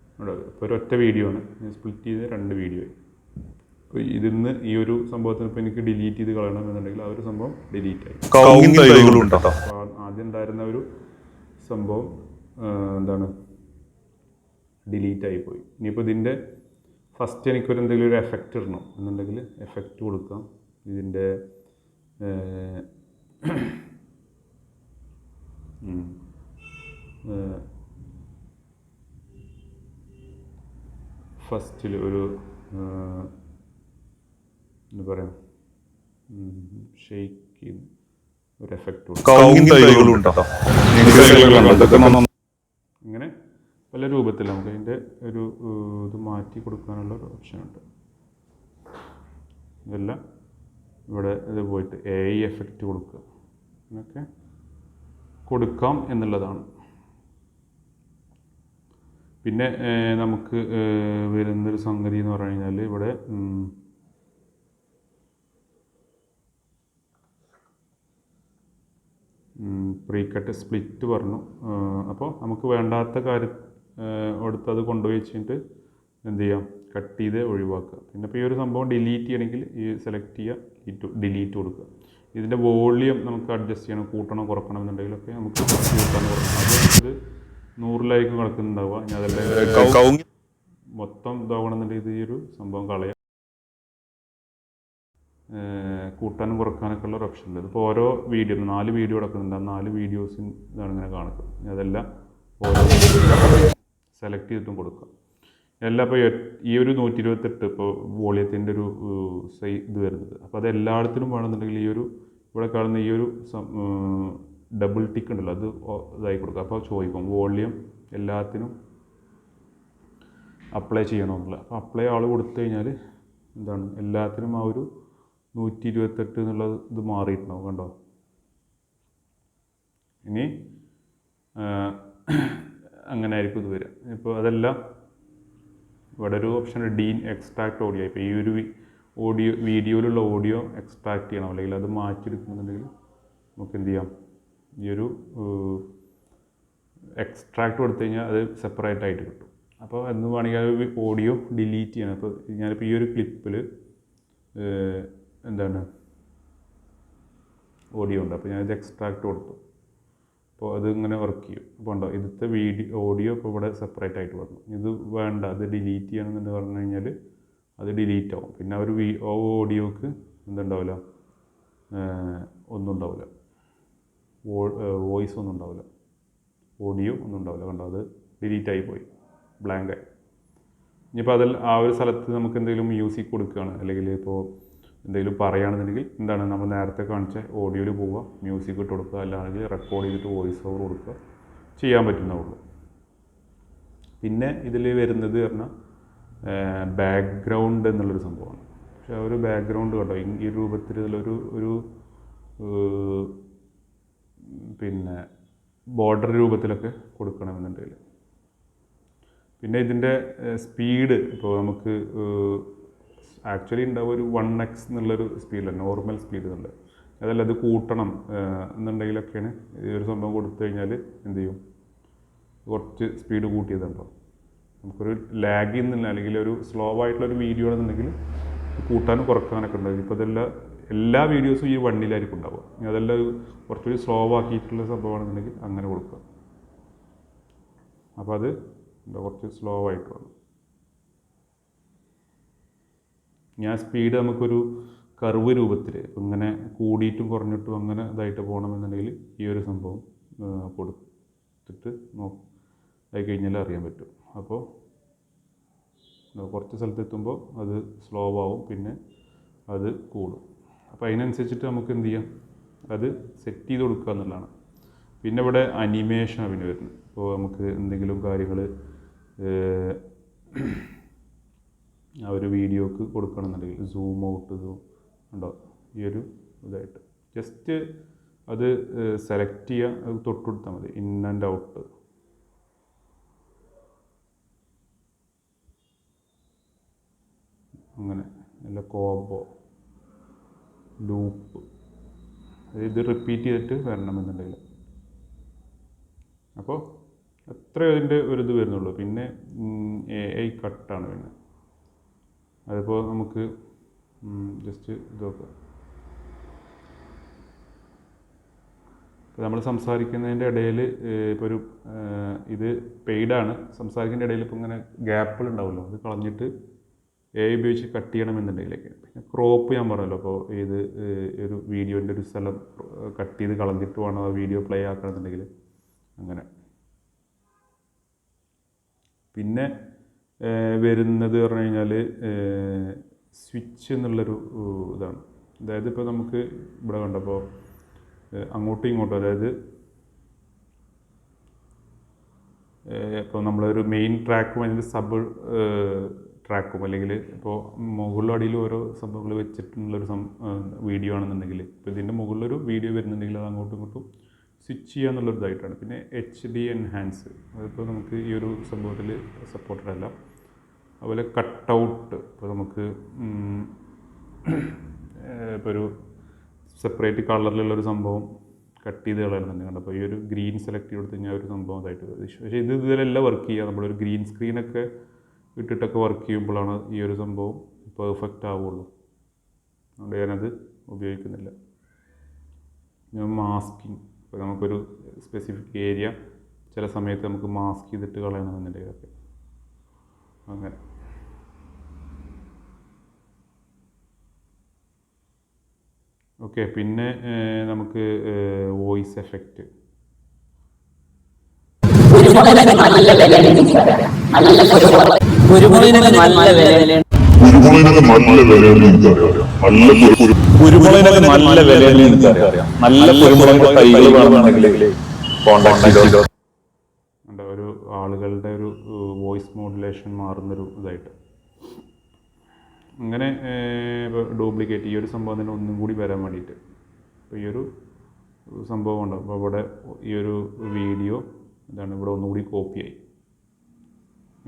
ഇപ്പോൾ ഒരൊറ്റ വീഡിയോ ആണ്, ഞാൻ സ്പ്ലിറ്റ് ചെയ്ത് 2 വീഡിയോ ആയി. അപ്പോൾ ഇതിൽ നിന്ന് ഈ ഒരു സംഭവത്തിന് ഇപ്പോൾ എനിക്ക് ഡിലീറ്റ് ചെയ്ത് കളയണം എന്നുണ്ടെങ്കിൽ ആ ഒരു സംഭവം ഡിലീറ്റ് ആയി. അപ്പോൾ ആദ്യം ഉണ്ടായിരുന്ന ഒരു സംഭവം എന്താണ് ഡിലീറ്റ് ആയിപ്പോയി. ഇനിയിപ്പോൾ ഇതിൻ്റെ ഫസ്റ്റ് എനിക്കൊരു എന്തെങ്കിലും ഒരു എഫക്റ്റ് ഇടണം എന്നുണ്ടെങ്കിൽ എഫക്റ്റ് കൊടുക്കാം. ഇതിൻ്റെ ഫസ്റ്റിൽ ഒരു എന്താ പറയുക ഷെയ്ക്ക് ചെയ്യുന്ന ഒരു എഫക്റ്റ് ഇങ്ങനെ പല രൂപത്തിൽ നമുക്ക് അതിൻ്റെ ഒരു ഇത് മാറ്റി കൊടുക്കാനുള്ള ഒരു ഓപ്ഷനുണ്ട്. ഇതെല്ലാം ഇവിടെ ഇത് പോയിട്ട് AI എഫക്റ്റ് കൊടുക്കുക എന്നൊക്കെ കൊടുക്കാം എന്നുള്ളതാണ്. പിന്നെ നമുക്ക് വരുന്നൊരു സംഗതി എന്ന് പറഞ്ഞു കഴിഞ്ഞാൽ ഇവിടെ പ്രീ കട്ട് സ്പ്ലിറ്റ് പറഞ്ഞു. അപ്പോൾ നമുക്ക് വേണ്ടാത്ത കാര്യം എടുത്ത് അത് കൊണ്ടുപോയി വെച്ചിട്ട് എന്ത് ചെയ്യാം, കട്ട് ചെയ്ത് ഒഴിവാക്കുക. പിന്നെ ഇപ്പോൾ ഈ ഒരു സംഭവം ഡിലീറ്റ് ചെയ്യണമെങ്കിൽ ഈ സെലക്ട് ചെയ്യുക, ഡിലീറ്റ് കൊടുക്കുക. ഇതിൻ്റെ വോളിയം നമുക്ക് അഡ്ജസ്റ്റ് ചെയ്യണം, കൂട്ടണം കുറക്കണം എന്നുണ്ടെങ്കിലൊക്കെ നമുക്ക് കൂട്ടാൻ കുറക്കണം. അത് 100-ലായിരിക്കും കിടക്കുന്നുണ്ടാവുക. ഞാൻ അതെല്ലാം മൊത്തം ഇതാവണമെന്നുണ്ടെങ്കിൽ ഈ ഒരു സംഭവം കളയാം. കൂട്ടാനും കുറക്കാനൊക്കെ ഉള്ള ഒരു ഓപ്ഷൻ ഉണ്ട്. ഇപ്പോൾ ഓരോ വീഡിയോ 4 വീഡിയോ കിടക്കുന്നുണ്ട്. ആ 4 വീഡിയോസിന് ഇതാണ് ഇങ്ങനെ കാണിക്കുന്നത്. അതെല്ലാം ഓരോ സെലക്ട് ചെയ്തിട്ടും കൊടുക്കുക. എല്ലാം ഇപ്പോൾ ഈ ഒരു 128 ഇപ്പോൾ വോളിയത്തിൻ്റെ ഒരു ഇത് വരുന്നത്. അപ്പോൾ അത് എല്ലായിടത്തിനും വേണമെന്നുണ്ടെങ്കിൽ ഈ ഒരു ഇവിടെ കാണുന്ന ഈ ഒരു ഡബിൾ ടിക്ക് ഉണ്ടല്ലോ, അത് ഇതായി കൊടുക്കുക. അപ്പോൾ ചോദിക്കും വോളിയം എല്ലാത്തിനും അപ്ലൈ ചെയ്യണമെന്നുള്ളത്. അപ്പോൾ അപ്ലൈ ആൾ കൊടുത്തു കഴിഞ്ഞാൽ എന്താണ് എല്ലാത്തിനും ആ ഒരു 128 എന്നുള്ളത് ഇത് മാറിയിട്ടുണ്ടാവും. കണ്ടോ? ഇനി അങ്ങനെ ആയിരിക്കും ഇത് വരിക. ഇപ്പോൾ അതെല്ലാം ഇവിടെ ഒരു ഓപ്ഷൻ ഡീൻ എക്സ്ട്രാക്ട് ഓഡിയോ. ഇപ്പോൾ ഈ ഒരു വീഡിയോയിലുള്ള ഓഡിയോ എക്സ്ട്രാക്ട് ചെയ്യണം, അല്ലെങ്കിൽ അത് മാറ്റിയെടുക്കുന്നുണ്ടെങ്കിൽ നമുക്ക് എന്ത് ചെയ്യാം, ഈ ഒരു എക്സ്ട്രാക്ട് കൊടുത്തു കഴിഞ്ഞാൽ അത് സെപ്പറേറ്റ് ആയിട്ട് കിട്ടും. അപ്പോൾ എന്ന് വേണമെങ്കിൽ ഓഡിയോ ഡിലീറ്റ് ചെയ്യണം. അപ്പോൾ ഞാനിപ്പോൾ ഈ ഒരു ക്ലിപ്പിൽ എന്താണ് ഓഡിയോ ഉണ്ട്. അപ്പോൾ ഞാനിത് എക്സ്ട്രാക്ട് കൊടുത്തു. അപ്പോൾ അത് ഇങ്ങനെ വർക്ക് ചെയ്യും. അപ്പോൾ ഉണ്ടോ, ഇതിലത്തെ ഓഡിയോ ഇപ്പോൾ ഇവിടെ സെപ്പറേറ്റ് ആയിട്ട് വന്നു. ഇത് വേണ്ട, അത് ഡിലീറ്റ് ചെയ്യണമെന്ന് പറഞ്ഞു കഴിഞ്ഞാൽ അത് ഡിലീറ്റ് ആവും. പിന്നെ ഒരു ഓഡിയോക്ക് എന്തുണ്ടാവില്ല, ഒന്നും ഉണ്ടാവില്ല, വോയിസ് ഒന്നും ഉണ്ടാവില്ല, ഓഡിയോ ഒന്നും ഉണ്ടാവില്ല. കണ്ടോ, അത് ഡിലീറ്റ് ആയി പോയി, ബ്ലാങ്കായി. ഇനിയിപ്പോൾ അതിൽ ആ ഒരു സ്ഥലത്ത് നമുക്ക് എന്തെങ്കിലും മ്യൂസിക് കൊടുക്കുകയാണ്, അല്ലെങ്കിൽ ഇപ്പോൾ എന്തെങ്കിലും പറയുകയാണെന്നുണ്ടെങ്കിൽ എന്താണ് നമ്മൾ നേരത്തെ കാണിച്ച ഓഡിയോയിൽ പോവുക, മ്യൂസിക് ഇട്ട് കൊടുക്കുക, അല്ലാണെങ്കിൽ റെക്കോർഡ് ചെയ്തിട്ട് വോയിസ് ഓവർ കൊടുക്കുക, ചെയ്യാൻ പറ്റുന്നതുള്ളൂ. പിന്നെ ഇതിൽ വരുന്നത് പറഞ്ഞാൽ ബാക്ക്ഗ്രൗണ്ട് എന്നുള്ളൊരു സംഭവമാണ്. പക്ഷേ ആ ഒരു ബാക്ക്ഗ്രൗണ്ട് കണ്ടോ, ഈ രൂപത്തിൽ ഒരു പിന്നെ ബോർഡർ രൂപത്തിലൊക്കെ കൊടുക്കണമെന്നുണ്ടെങ്കിൽ. പിന്നെ ഇതിൻ്റെ സ്പീഡ് ഇപ്പോൾ നമുക്ക് ആക്ച്വലി ഉണ്ടാവും ഒരു 1x എന്നുള്ളൊരു സ്പീഡിലാണ്, നോർമൽ സ്പീഡ് എന്നുള്ളത്. അതല്ല, അത് കൂട്ടണം എന്നുണ്ടെങ്കിലൊക്കെയാണ് ഈ ഒരു സംഭവം കൊടുത്തു കഴിഞ്ഞാൽ എന്ത് ചെയ്യും, കുറച്ച് സ്പീഡ് കൂട്ടിയതുണ്ടോ. നമുക്കൊരു ലാഗ് ചെയ്യുന്നില്ല, അല്ലെങ്കിൽ ഒരു സ്ലോ ആയിട്ടുള്ളൊരു വീഡിയോ ആണെന്നുണ്ടെങ്കിൽ കൂട്ടാനും കുറക്കാനൊക്കെ ഉണ്ടാവും. ഇപ്പോൾ ഇതെല്ലാം എല്ലാ വീഡിയോസും ഈ 1-ലായിരിക്കും ഉണ്ടാവുക. അതെല്ലാം കുറച്ചുകൂടി സ്ലോ ആക്കിയിട്ടുള്ള സംഭവമാണെന്നുണ്ടെങ്കിൽ അങ്ങനെ കൊടുക്കുക. അപ്പോൾ അത് കുറച്ച് സ്ലോ ആയിട്ട് വന്നു. ഞാൻ സ്പീഡ് നമുക്കൊരു കർവ് രൂപത്തിൽ ഇങ്ങനെ കൂടിയിട്ടും കുറഞ്ഞിട്ടും അങ്ങനെ ഇതായിട്ട് പോകണമെന്നുണ്ടെങ്കിൽ ഈ ഒരു സംഭവം കൊടുത്തിട്ട് ആയി കഴിഞ്ഞാൽ അറിയാൻ പറ്റും. അപ്പോൾ കുറച്ച് സ്ഥലത്തെത്തുമ്പോൾ അത് സ്ലോ ആവും, പിന്നെ അത് കൂടും. അപ്പോൾ അതിനനുസരിച്ചിട്ട് നമുക്ക് എന്ത് ചെയ്യാം, അത് സെറ്റ് ചെയ്ത് കൊടുക്കുക എന്നുള്ളതാണ്. പിന്നെ ഇവിടെ അനിമേഷനാണ് പിന്നെ വരുന്നത്. ഇപ്പോൾ നമുക്ക് എന്തെങ്കിലും കാര്യങ്ങൾ ആ ഒരു വീഡിയോക്ക് കൊടുക്കണമെന്നുണ്ടെങ്കിൽ സൂം ഔട്ട് ഉണ്ടോ, ഈ ഒരു ഇതായിട്ട് ജസ്റ്റ് അത് സെലക്ട് ചെയ്യുക, അത് തൊട്ടുകൊടുത്താൽ മതി, ഇൻ ആൻഡ് ഔട്ട്. അങ്ങനെ നല്ല കോംബോ ലൂപ്പ് ഇത് റിപ്പീറ്റ് ചെയ്തിട്ട് വരണമെന്നുണ്ടെങ്കിൽ. അപ്പോൾ അത്രേ അതിൻ്റെ ഒരു ഇത് വരുന്നുള്ളൂ. പിന്നെ AI കട്ടാണ് പിന്നെ. അതിപ്പോൾ നമുക്ക് ജസ്റ്റ് ഇത് നോക്കാം. ഇപ്പോൾ നമ്മൾ സംസാരിക്കുന്നതിൻ്റെ ഇടയിൽ ഇപ്പോൾ ഒരു ഇത് പെയ്ഡാണ്, സംസാരിക്കുന്നതിൻ്റെ ഇടയിൽ ഇപ്പോൾ ഇങ്ങനെ ഗ്യാപ്പുകൾ ഉണ്ടാവുമല്ലോ, അത് കളഞ്ഞിട്ട് AI ഉപയോഗിച്ച് കട്ട് ചെയ്യണമെന്നുണ്ടെങ്കിലേക്ക്. പിന്നെ ക്രോപ്പ് ഞാൻ പറഞ്ഞല്ലോ, അപ്പോൾ ഇത് ഒരു വീഡിയോൻ്റെ ഒരു സ്ഥലം കട്ട് ചെയ്ത് കളഞ്ഞിട്ട് വേണം ആ വീഡിയോ പ്ലേ ആക്കണമെന്നുണ്ടെങ്കിൽ അങ്ങനെ. പിന്നെ വരുന്നത് പറഞ്ഞു കഴിഞ്ഞാൽ സ്വിച്ച് എന്നുള്ളൊരു ഇതാണ്. അതായത് ഇപ്പോൾ നമുക്ക് ഇവിടെ കണ്ടപ്പോൾ അങ്ങോട്ടും ഇങ്ങോട്ടും, അതായത് ഇപ്പോൾ നമ്മളൊരു മെയിൻ ട്രാക്കും അതിൻ്റെ സബ് ട്രാക്കും, അല്ലെങ്കിൽ ഇപ്പോൾ മുകളിലും അടിയിലും ഓരോ സംഭവങ്ങൾ വെച്ചിട്ടുള്ളൊരു വീഡിയോ ആണെന്നുണ്ടെങ്കിൽ, ഇപ്പോൾ ഇതിൻ്റെ മുകളിലൊരു വീഡിയോ വരുന്നുണ്ടെങ്കിൽ അത് അങ്ങോട്ടും ഇങ്ങോട്ടും സ്വിച്ച് ചെയ്യുക എന്നുള്ളൊരു ഇതായിട്ടാണ്. പിന്നെ HD എൻഹാൻസ്, അതിപ്പോൾ നമുക്ക് ഈ ഒരു സംഭവത്തിൽ സപ്പോർട്ടഡ് അല്ല. അതുപോലെ കട്ടൗട്ട്, ഇപ്പോൾ നമുക്ക് ഇപ്പോൾ ഒരു സെപ്പറേറ്റ് കളറിലുള്ളൊരു സംഭവം കട്ട് ചെയ്ത് കളയുന്നുണ്ട്. അപ്പോൾ ഈ ഒരു ഗ്രീൻ സെലക്ട് ചെയ്ത് കൊടുത്ത് കഴിഞ്ഞാൽ ഒരു സംഭവം ഇതായിട്ട് വരും. പക്ഷേ ഇതിലെല്ലാം വർക്ക് ചെയ്യുക, നമ്മളൊരു ഗ്രീൻ സ്ക്രീനൊക്കെ ഇട്ടിട്ടൊക്കെ വർക്ക് ചെയ്യുമ്പോഴാണ് ഈ ഒരു സംഭവം പെർഫെക്റ്റ് ആവുള്ളൂ. അതുകൊണ്ട് ഞാനത് ഉപയോഗിക്കുന്നില്ല. ഞാൻ മാസ്കിങ്, ഇപ്പോൾ നമുക്കൊരു സ്പെസിഫിക് ഏരിയ ചില സമയത്ത് നമുക്ക് മാസ്ക് ചെയ്തിട്ട് കളയണമെന്നുണ്ടെങ്കിലൊക്കെ അങ്ങനെ. ഓക്കെ, പിന്നെ നമുക്ക് വോയിസ് എഫക്റ്റ്. കുരുമുളകിനൊക്കെ നല്ല വിലയാണ് എനിക്കറിയാം. നല്ല കുരുമുളകിന്റെ തൈകൾ വേണമെന്നുണ്ടെങ്കിൽ ഒരു ആളുകളുടെ ഒരു വോയിസ് മോഡുലേഷൻ മാറുന്നൊരു ഇതായിട്ട് അങ്ങനെ ഡ്യൂപ്ലിക്കേറ്റ് ഈ ഒരു സംഭവം തന്നെ ഒന്നും കൂടി വരാൻ വേണ്ടിയിട്ട് ഇപ്പോൾ ഈ ഒരു സംഭവം ഉണ്ട്. അപ്പോൾ ഇവിടെ ഈ ഒരു വീഡിയോ ഇതാണ്, ഇവിടെ ഒന്നുകൂടി കോപ്പിയായി.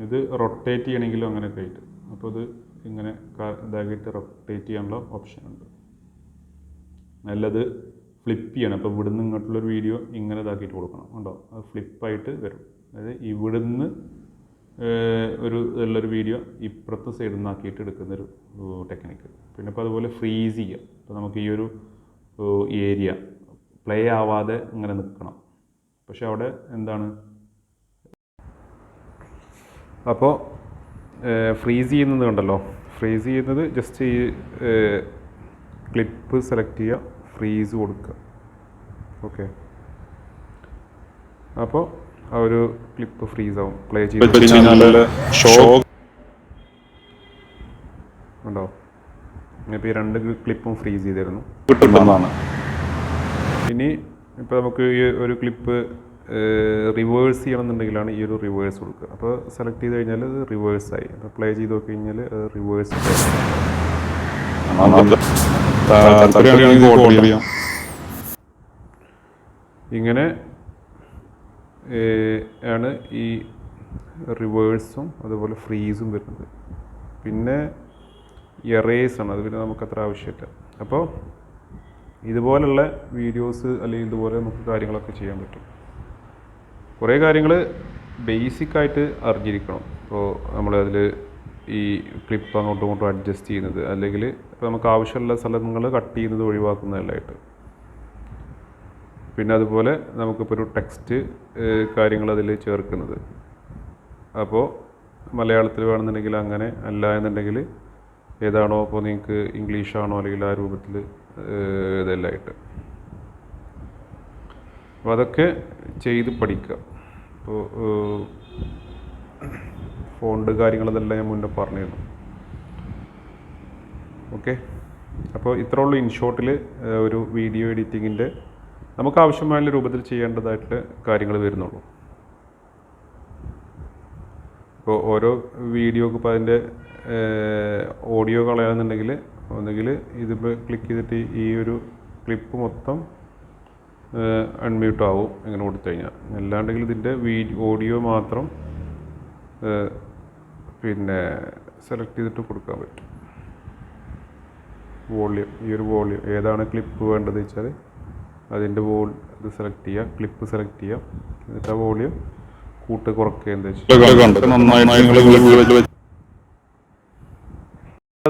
ഇത് റൊട്ടേറ്റ് ചെയ്യണമെങ്കിലും അങ്ങനെയൊക്കെ ആയിട്ട്, അപ്പോൾ ഇത് ഇങ്ങനെ ഇതാക്കിയിട്ട് റൊട്ടേറ്റ് ചെയ്യാനുള്ള ഓപ്ഷൻ ഉണ്ട്. നല്ലത് ഫ്ലിപ്പ് ചെയ്യണം. അപ്പോൾ ഇവിടുന്ന് ഇങ്ങോട്ടുള്ളൊരു വീഡിയോ ഇങ്ങനെ ഇതാക്കിയിട്ട് കൊടുക്കണം, ഉണ്ടോ? അത് ഫ്ലിപ്പായിട്ട് വരും. അതായത് ഇവിടുന്ന് ഉള്ളൊരു വീഡിയോ ഇപ്പുറത്തെ സൈഡിൽ നിന്നാക്കിയിട്ട് എടുക്കുന്നൊരു ടെക്നിക്ക്. പിന്നെ ഇപ്പോൾ അതുപോലെ ഫ്രീസ് ചെയ്യുക. അപ്പോൾ നമുക്ക് ഈ ഒരു ഏരിയ പ്ലേ ആവാതെ ഇങ്ങനെ നിൽക്കണം, പക്ഷെ അവിടെ എന്താണ്, അപ്പോൾ ഫ്രീസ് ചെയ്യുന്നത് കണ്ടല്ലോ. ഫ്രീസ് ചെയ്യുന്നത് ജസ്റ്റ് ഈ ക്ലിപ്പ് സെലക്ട് ചെയ്യുക, ഫ്രീസ് കൊടുക്കുക. ഓക്കെ, അപ്പോൾ ആ ഒരു ക്ലിപ്പ് ഫ്രീസ് ആവും. പ്ലേ ചെയ്ത് ഉണ്ടോ? ഇപ്പോൾ ഈ 2 ക്ലിപ്പും ഫ്രീസ് ചെയ്തിരുന്നു. ഇനി ഇപ്പോൾ നമുക്ക് ഈ ഒരു ക്ലിപ്പ് റിവേഴ്സ് ചെയ്യണമെന്നുണ്ടെങ്കിലാണ് ഈ ഒരു റിവേഴ്സ് കൊടുക്കുക. അപ്പോൾ സെലക്ട് ചെയ്ത് കഴിഞ്ഞാൽ അത് റിവേഴ്സായി. അപ്പോൾ പ്ലേ ചെയ്ത് നോക്കി കഴിഞ്ഞാൽ അത് റിവേഴ്സ് ഇങ്ങനെ ആണ് ഈ റിവേഴ്സും അതുപോലെ ഫ്രീസും വരുന്നത്. പിന്നെ എറേസാണ്, അത് പിന്നെ നമുക്കത്ര ആവശ്യമില്ല. അപ്പോൾ ഇതുപോലുള്ള വീഡിയോസ് അല്ലെങ്കിൽ ഇതുപോലെ നമുക്ക് കാര്യങ്ങളൊക്കെ ചെയ്യാൻ പറ്റും. കുറേ കാര്യങ്ങൾ ബേസിക്കായിട്ട് അറിഞ്ഞിരിക്കണം. ഇപ്പോൾ നമ്മളതിൽ ഈ ക്ലിപ്പ് അങ്ങോട്ടും ഇങ്ങോട്ടും അഡ്ജസ്റ്റ് ചെയ്യുന്നത്, അല്ലെങ്കിൽ ഇപ്പോൾ നമുക്ക് ആവശ്യമുള്ള സ്ഥലങ്ങൾ കട്ട് ചെയ്യുന്നത് ഒഴിവാക്കുന്നതല്ലായിട്ട്. പിന്നെ അതുപോലെ നമുക്കിപ്പോൾ ഒരു ടെക്സ്റ്റ് കാര്യങ്ങൾ അതിൽ ചേർക്കുന്നത്, അപ്പോൾ മലയാളത്തിൽ വേണമെന്നുണ്ടെങ്കിൽ അങ്ങനെ, അല്ല എന്നുണ്ടെങ്കിൽ ഏതാണോ ഇപ്പോൾ നിങ്ങൾക്ക് ഇംഗ്ലീഷാണോ അല്ലെങ്കിൽ ആ രൂപത്തിൽ ഇതെല്ലാമായിട്ട്. അപ്പോൾ അതൊക്കെ ചെയ്ത് പഠിക്കുക. ഇപ്പോൾ ഫോണ്ട് കാര്യങ്ങളതെല്ലാം ഞാൻ മുന്നേ പറഞ്ഞിരുന്നു. ഓക്കെ, അപ്പോൾ ഇത്ര ഉള്ളൂ ഇൻ ഷോർട്ടിൽ ഒരു വീഡിയോ എഡിറ്റിങ്ങിൻ്റെ നമുക്ക് ആവശ്യമായ രൂപത്തിൽ ചെയ്യേണ്ടതായിട്ടുള്ള കാര്യങ്ങൾ വരുന്നുള്ളൂ. ഇപ്പോൾ ഓരോ വീഡിയോക്ക് ഇപ്പോൾ അതിൻ്റെ ഓഡിയോ കളയാണെന്നുണ്ടെങ്കിൽ ഒന്നുകിൽ ഇതിപ്പോൾ ക്ലിക്ക് ചെയ്തിട്ട് ഈ ഒരു ക്ലിപ്പ് മൊത്തം അൺമ്യൂട്ട് ആവും ഇങ്ങനെ കൊടുത്തു കഴിഞ്ഞാൽ. അല്ലാണ്ടെങ്കിൽ ഇതിൻ്റെ ഓഡിയോ മാത്രം പിന്നെ സെലക്ട് ചെയ്തിട്ട് കൊടുക്കാൻ പറ്റും. വോള്യൂം, ഈ ഒരു വോള്യൂം ഏതാണ് ക്ലിപ്പ് വേണ്ടത് വെച്ചാൽ അതിൻ്റെ ഇത് സെലക്ട് ചെയ്യുക, ക്ലിപ്പ് സെലക്ട് ചെയ്യുക, എന്നിട്ട് ആ വോള്യൂം കൂട്ട് കുറയ്ക്കുക. എന്താ വെച്ചാൽ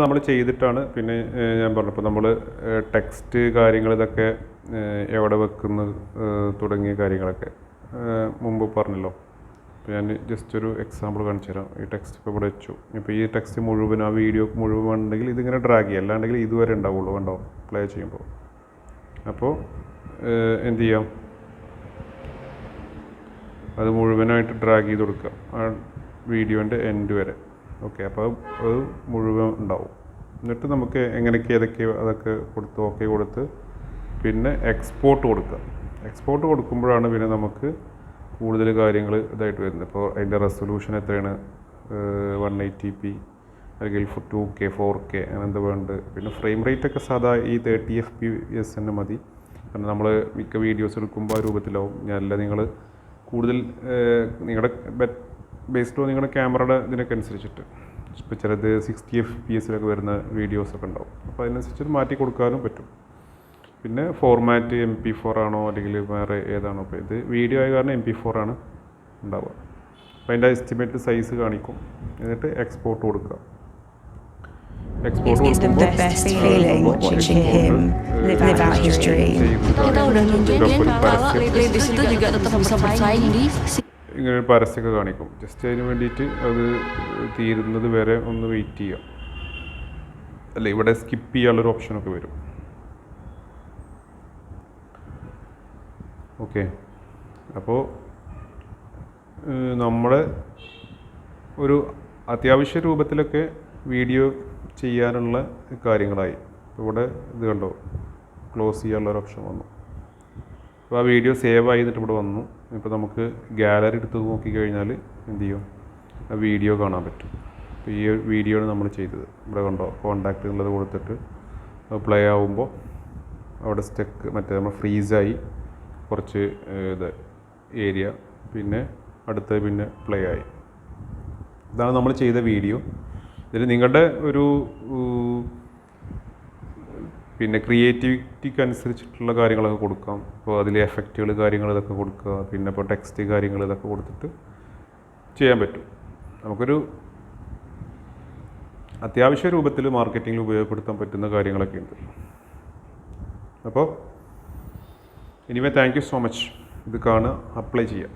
നമ്മൾ ചെയ്തിട്ടാണ്. പിന്നെ ഞാൻ പറഞ്ഞപ്പോൾ നമ്മൾ ടെക്സ്റ്റ് കാര്യങ്ങൾ ഇതൊക്കെ എവിടെ വെക്കുന്നു തുടങ്ങിയ കാര്യങ്ങളൊക്കെ മുമ്പ് പറഞ്ഞല്ലോ. അപ്പോൾ ഞാൻ ജസ്റ്റ് ഒരു എക്സാമ്പിൾ കാണിച്ചു തരാം. ഈ ടെക്സ്റ്റ് ഇപ്പോൾ ഇവിടെ വെച്ചു. ഇപ്പോൾ ഈ ടെക്സ്റ്റ് മുഴുവൻ ആ വീഡിയോ മുഴുവൻ ഉണ്ടെങ്കിൽ ഇതിങ്ങനെ ഡ്രാഗ് ചെയ്യുക, അല്ലാണ്ടെങ്കിൽ ഇതുവരെ ഉണ്ടാവുള്ളൂ, കണ്ടോ പ്ലേ ചെയ്യുമ്പോൾ. അപ്പോൾ എന്ത് ചെയ്യാം, അത് മുഴുവനായിട്ട് ഡ്രാഗ് ചെയ്ത് കൊടുക്കുക ആ വീഡിയോൻ്റെ എൻഡ് വരെ. ഓക്കെ, അപ്പോൾ അത് മുഴുവൻ ഉണ്ടാവും. എന്നിട്ട് നമുക്ക് എങ്ങനെയൊക്കെ ഏതൊക്കെയോ അതൊക്കെ കൊടുത്ത് ഓക്കെ കൊടുത്ത് പിന്നെ എക്സ്പോർട്ട് കൊടുക്കുക. എക്സ്പോർട്ട് കൊടുക്കുമ്പോഴാണ് പിന്നെ നമുക്ക് കൂടുതൽ കാര്യങ്ങൾ ഇതായിട്ട് വരുന്നത്. ഇപ്പോൾ അതിൻ്റെ റെസൊല്യൂഷൻ എത്രയാണ്, 180p അല്ലെങ്കിൽ 2K 4K അങ്ങനെ എന്താ വേണ്ടത്. പിന്നെ ഫ്രെയിം റേറ്റ് ഒക്കെ സാധാ ഈ 30 FPS തന്നെ മതി. കാരണം നമ്മൾ മിക്ക വീഡിയോസ് എടുക്കുമ്പോൾ ആ രൂപത്തിലാവും. ഞാനല്ല, നിങ്ങൾ കൂടുതൽ നിങ്ങളുടെ ബേസ്ഡ് ഓൺ നിങ്ങളുടെ ക്യാമറയുടെ ഇതിനൊക്കെ അനുസരിച്ചിട്ട് ഇപ്പോൾ ചിലത് 60 FPS വരുന്ന വീഡിയോസൊക്കെ ഉണ്ടാവും. അപ്പോൾ അതിനനുസരിച്ച് മാറ്റി കൊടുക്കാനും പറ്റും. പിന്നെ ഫോർമാറ്റ് MP4 ആണോ അല്ലെങ്കിൽ വേറെ ഏതാണോ? അപ്പോൾ ഇത് വീഡിയോ ആയ കാരണം MP4 ആണ് ഉണ്ടാവുക. അപ്പോൾ അതിൻ്റെ എസ്റ്റിമേറ്റ് സൈസ് കാണിക്കും. എന്നിട്ട് എക്സ്പോർട്ട് കൊടുക്കുക. എക്സ്പോർട്ട് കൊടുക്കുമ്പോൾ ഇങ്ങനെ ഒരു പരസ്യമൊക്കെ കാണിക്കും. ജസ്റ്റ് അതിന് വേണ്ടിയിട്ട് അത് തീരുന്നത് വരെ ഒന്ന് വെയിറ്റ് ചെയ്യുക. അല്ല, ഇവിടെ സ്കിപ്പ് ചെയ്യാനുള്ളൊരു ഓപ്ഷനൊക്കെ വരും. ഓക്കെ, അപ്പോൾ നമ്മുടെ ഒരു അത്യാവശ്യ രൂപത്തിലൊക്കെ വീഡിയോ ചെയ്യാനുള്ള കാര്യങ്ങളായി. ഇവിടെ ഇത് കണ്ടോ, ക്ലോസ് ചെയ്യാനുള്ളൊരു ഓപ്ഷൻ വന്നു. അപ്പോൾ ആ വീഡിയോ സേവ് ആയിട്ട് ഇവിടെ വന്നു. ഇപ്പോൾ നമുക്ക് ഗാലറി എടുത്ത് നോക്കിക്കഴിഞ്ഞാൽ എന്ത് ചെയ്യും, ആ വീഡിയോ കാണാൻ പറ്റും. അപ്പോൾ ഈ വീഡിയോ ആണ് നമ്മൾ ചെയ്തത്. ഇവിടെ കണ്ടോ, കോണ്ടാക്റ്റ് ഉള്ളത് കൊടുത്തിട്ട് പ്ലേ ആവുമ്പോൾ അവിടെ സ്റ്റക്ക് നമ്മൾ ഫ്രീസായി കുറച്ച് ഇത് ഏരിയ, പിന്നെ അടുത്ത് പിന്നെ പ്ലേ ആയി. ഇതാണ് നമ്മൾ ചെയ്ത വീഡിയോ. ഇതിൽ നിങ്ങളുടെ ഒരു പിന്നെ ക്രിയേറ്റിവിറ്റിക്ക് അനുസരിച്ചിട്ടുള്ള കാര്യങ്ങളൊക്കെ കൊടുക്കാം. ഇപ്പോൾ അതിൽ എഫക്റ്റുകൾ കാര്യങ്ങൾ ഇതൊക്കെ കൊടുക്കുക. പിന്നെ ഇപ്പോൾ ടെക്സ്റ്റ് കാര്യങ്ങൾ ഇതൊക്കെ കൊടുത്തിട്ട് ചെയ്യാൻ പറ്റും. നമുക്കൊരു അത്യാവശ്യ രൂപത്തിൽ മാർക്കറ്റിങ്ങിൽ ഉപയോഗപ്പെടുത്താൻ പറ്റുന്ന കാര്യങ്ങളൊക്കെ ഉണ്ട്. അപ്പോൾ anyway thank you so much. ഇത് കാണുക, അപ്ലൈ ചെയ്യുക.